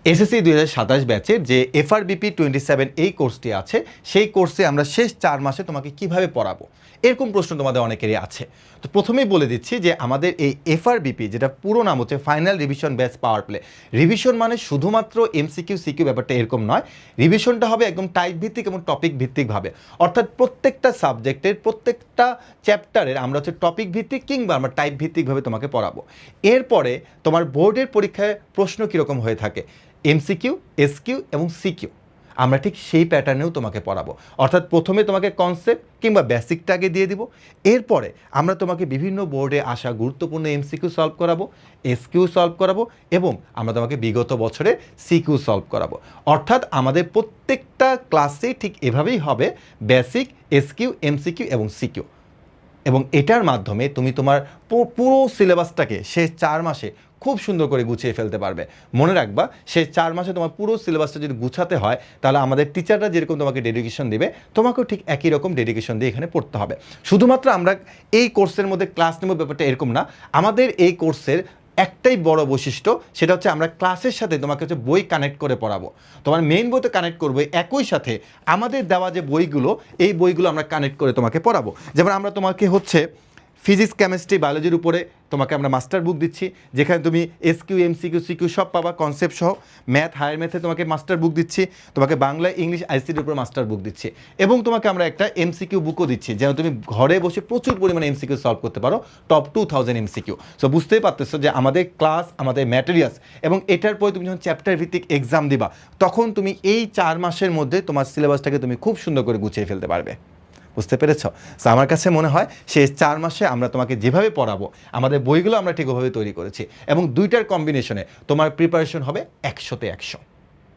SSC 2027 ব্যাচের যে এফআরবিপি 27 এই কোর্সটি আছে, সেই কোর্সে আমরা শেষ 4 মাসে তোমাকে কিভাবে পড়াবো, এরকম প্রশ্ন তোমাদের অনেকেরই আছে। তো প্রথমেই বলে দিচ্ছি যে আমাদের এই এফআরবিপি, যেটা পুরো নাম হচ্ছে final revision batch power play. Revision মানে শুধুমাত্র এমসিকিউ সিকিউ ব্যাপারটা এরকম নয়, রিভিশনটা হবে একদম টাইপ ভিত্তিক এবং টপিক ভিত্তিকভাবে। অর্থাৎ প্রত্যেকটা সাবজেক্টের প্রত্যেকটা চ্যাপ্টারের আমরা হচ্ছে টপিক ভিত্তিক কিংবা আমরা টাইপ ভিত্তিকভাবে তোমাকে পড়াবো। এরপরে তোমার বোর্ডের পরীক্ষায় প্রশ্ন কীরকম হয়ে থাকে, এমসিকিউ, এসকিউ এবং সিকিউ, আমরা ঠিক সেই প্যাটার্নেও তোমাকে পড়াবো। অর্থাৎ প্রথমে তোমাকে কনসেপ্ট কিংবা বেসিকটা আগে দিয়ে দিব, এরপরে আমরা তোমাকে বিভিন্ন বোর্ডে আসা গুরুত্বপূর্ণ এমসিকিউ সলভ করাবো, এসকিউ সলভ করাবো এবং আমরা তোমাকে বিগত বছরে সিকিউ সলভ করাবো। অর্থাৎ আমাদের প্রত্যেকটা ক্লাসে ঠিক এভাবেই হবে, বেসিক, এসকিউ, এমসিকিউ এবং সিকিউ। এবং এটার মাধ্যমে তুমি তোমার পুরো সিলেবাসটাকে শেষ 4 মাসে খুব সুন্দর করে গুছিয়ে ফেলতে পারবে। মনে রাখবা, শেষ 4 মাসে তোমার পুরো সিলেবাসটা যদি গুছাতে হয়, তাহলে আমাদের টিচাররা যেরকম তোমাকে ডেডিকেশন দেবে, তোমাকেও ঠিক একই রকম ডেডিকেশন দিয়ে এখানে পড়তে হবে। শুধুমাত্র আমরা এই কোর্সের মধ্যে ক্লাস নেব ব্যাপারটা এরকম না, আমাদের এই কোর্সের একটাই বড় বৈশিষ্ট্য, সেটা হচ্ছে আমরা ক্লাসের সাথে তোমাকে হচ্ছে বই কানেক্ট করে পড়াবো। তোমার মেইন বইতে কানেক্ট করবো, একই সাথে আমাদের দেওয়া যে বইগুলো, এই বইগুলো আমরা কানেক্ট করে তোমাকে পড়াবো। যেমন আমরা তোমাকে হচ্ছে ফিজিক্স, কেমিস্ট্রি, বায়োলজির উপরে তোমাকে আমরা মাস্টার বুক দিচ্ছি, যেখানে তুমি এসকিউ, এমসিকিউ, সিকিউ সব পাবা কনসেপ্ট সহ। ম্যাথ, হায়ার ম্যাথে তোমাকে মাস্টার বুক দিচ্ছি, তোমাকে বাংলা, ইংলিশ, আইসিটির উপর মাস্টার বুক দিচ্ছি এবং তোমাকে আমরা একটা এমসিকিউ বুকও দিচ্ছি, যেন তুমি ঘরে বসে প্রচুর পরিমাণে এমসিকিউ সলভ করতে পারো, টপ 2000 এমসিকিউ। সো বুঝতেই পারতেছো যে আমাদের ক্লাস, আমাদের ম্যাটেরিয়ালস, এবং এটার পরে তুমি যখন চ্যাপ্টার ভিত্তিক এক্সাম দিবা, তখন তুমি এই 4 মাসের মধ্যে তোমার সিলেবাসটাকে তুমি খুব সুন্দর করে গুছিয়ে ফেলতে পারবে। বুঝতে পেরেছ? সো আমার কাছে মনে হয় শেষ 4 মাসে আমরা তোমাকে যেভাবে পড়াবো, আমাদের বইগুলো আমরা ঠিক ওভাবে তৈরি করেছি এবং দুইটার কম্বিনেশনে তোমার প্রিপারেশন হবে 100-তে 100।